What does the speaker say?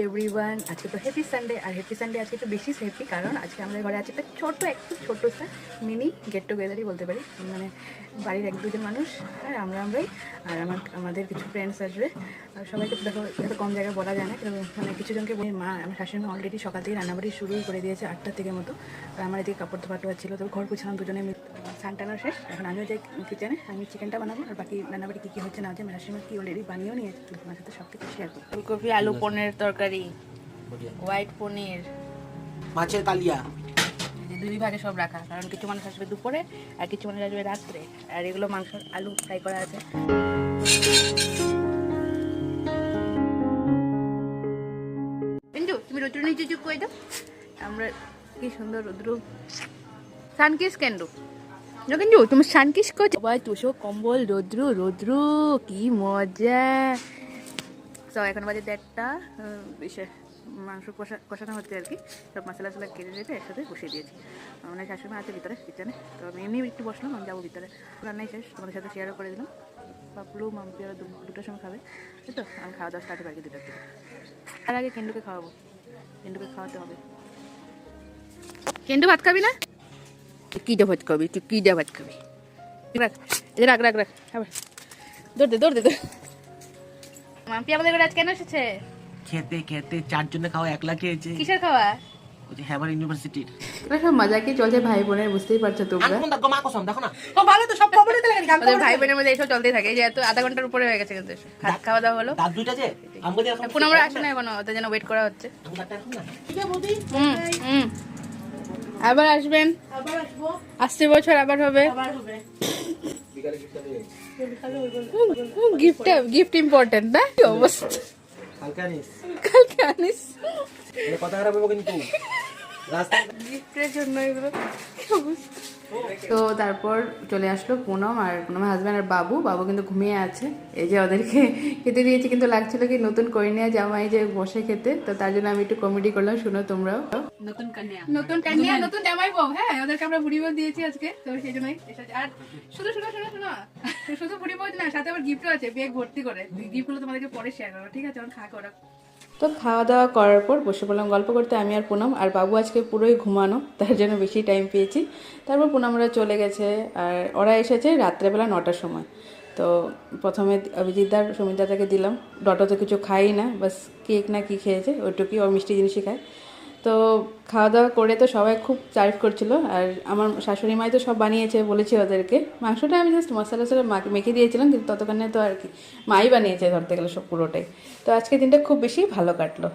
Everyone, আজকে তো happy Sunday. আর happy Sunday আজকে একটু বেশি হ্যাপি, কারণ আজকে আমাদের ঘরে আছে একটা একটু ছোট্ট একটা মিনি গেট টুগেদারই বলতে পারি। মানে বাড়ির এক দুজন মানুষ আর আমরাই, আর আমাদের কিছু ফ্রেন্ডস আসবে। আর সবাইকে দেখো, এত কম জায়গায় বলা যায় না, কিন্তু মানে কিছু জনকে মা, আমার শাশুড়ি মা অলরেডি সকাল থেকে রান্নাবাড়ি শুরুই করে দিয়েছে 8টা থেকে মতো। আর আমার এদিকে কাপড় ধোয়া ছিল, তো ঘর পুছলাম দুজনে। সানটানো শেষ, এখন আমিও যাই কিচেনে, আমি চিকেনটা বানাবো। আর বাকি রান্নাবাড়ি কী কী হচ্ছে না হচ্ছে, শাশুড়ি মা কি অলরেডি বানিয়েও নিয়েছে, তোমার সাথে সব কিছু শেয়ার করবো। ফুলকপি আলু পনির তরকারি, হোয়াইট পনির, মাছের কালিয়া, দুই ভাগে সব রাখা, কারণ কিছু মানুষ আসবে দুপুরে আর কিছু মানুষ আসবে রাত্রে। আর এগুলো মাংস আলু ফ্রাই করা আছে। কিন্তু তুমি রৌদ্র নিচে চুপ করে দাও, আমরা কি সুন্দর রৌদ্র সানকিস কেন্দ্র কিন্তু তুমি সানকিস করছো ভাই, তুষো কম্বল রৌদ্র রৌদ্র, কি মজা। তো এখন বাজে 1:30, বিশেষ মাংস কষানো হচ্ছে আর কি। সব মশলা কেটে রেখে একসাথে বসিয়ে দিয়েছি। মানে শাশুড়ি আছে ভিতরে কিচেনে, তো আমি এমনি একটু বসলাম, আমি যাবো ভিতরে। রান্নাই শেষ, তোমাদের সাথে শেয়ারও করে দিলাম। পাপলু মাম্পি ওরা দুটোর সময় খাবে, তাই তো আমি খাওয়া দাওয়া স্টার্ট হবে আর কি 2টার থেকে। তার আগে কেন্ডুকে খাওয়াবো, কেন্ডুকে খাওয়াতে হবে। কেন্ডু ভাত খাবি না? কি দা ভাত খাবি তুই, কি দা ভাত খাবি? রাখ রাখ রাখ রাখ, আবার দৌড় দে। মাম্পি আমাদের ঘরে আজ কেন এসেছে? খেতে খেতে 4 জনে খাওয়া, একলা খেয়েছে। কিসের খাওয়া? ওই যে হ্যাভার ইউনিভার্সিটির। সব মজা কি চলছে ভাই বোনের, বুঝতেই পারছো তোমরা। দেখো মা কসম, দেখো না ও ভালো তো, সব কমপ্লিট হয়ে গেছে। আমাদের ভাই বোনের মধ্যে এইসব চলতেই থাকে, এই যে এত আধা ঘন্টার উপরে হয়ে গেছে কিন্তু ভাত খাওয়া দাওয়া হলো। দাঁত দুইটা যে আমগো দিয়ে এখন আমরা আসে না এখনো, ওদের জন্য ওয়েট করা হচ্ছে। ঠিক আছে বৌদি, আবার আসবেন, আবার আসবো, আসছে বছর আবার হবে। গিফট ইম্পর্টেন্ট না? কি অবস্থা, কালকে আনিস কথা খারাপ হবে কিন্তু রাস্তায় গিফটের জন্য এগুলো। তো তারপর চলে আসলো পুনম আর পুনমের হাজব্যান্ড আর বাবু কিন্তু ঘুমিয়ে আছে। এই যে ওদেরকে খেতে দিয়েছি, কিন্তু লাগছিল কি নতুন কইনিয়া জামাই যে বসে খেতে, তো তার জন্য আমি একটু কমেডি করলাম, শুনো তোমরাও। নতুন কানিয়া নতুন জামাই বউ, হ্যাঁ ওদেরকে আমরা বুড়ি বউ দিয়েছি আজকে, তো সেই জন্যই এসেছে। আর শুধু শুধু বুড়ি বউ না, সাথে আবার গিফটও আছে ব্যাগ ভর্তি করে। গিফটগুলো তোমাদেরকে পরে শেয়ার করবো, ঠিক আছে? এখন খা করা। তো খাওয়া দাওয়া করার পর বসে পড়লাম গল্প করতে, আমি আর পুনম। আর বাবু আজকে পুরোই ঘুমানো, তার জন্য বেশি টাইম পেয়েছি। তারপর পুনমরা চলে গেছে, আর ওরা এসেছে রাত্রেবেলা 9টার সময়। তো প্রথমে অভিজিৎদার সুমিতাটাকে দিলাম, ডটো তো কিছু খাই না, বাস কেক না কি খেয়েছে ওইটুকুই, ও মিষ্টি জিনিসই খায়। তো খাওয়া দাওয়া করে তো সবাই খুব তারিফ করছিল। আর আমার শাশুড়ি মাই তো সব বানিয়েছে, বলেছি ওদেরকে। মাংসটা আমি জাস্ট মশলা মেখে দিয়েছিলাম, কিন্তু ততক্ষণে তো আর কি মাই বানিয়েছে ধরতে গেলে সব পুরোটাই। তো আজকে দিনটা খুব বেশি ভালো কাটলো।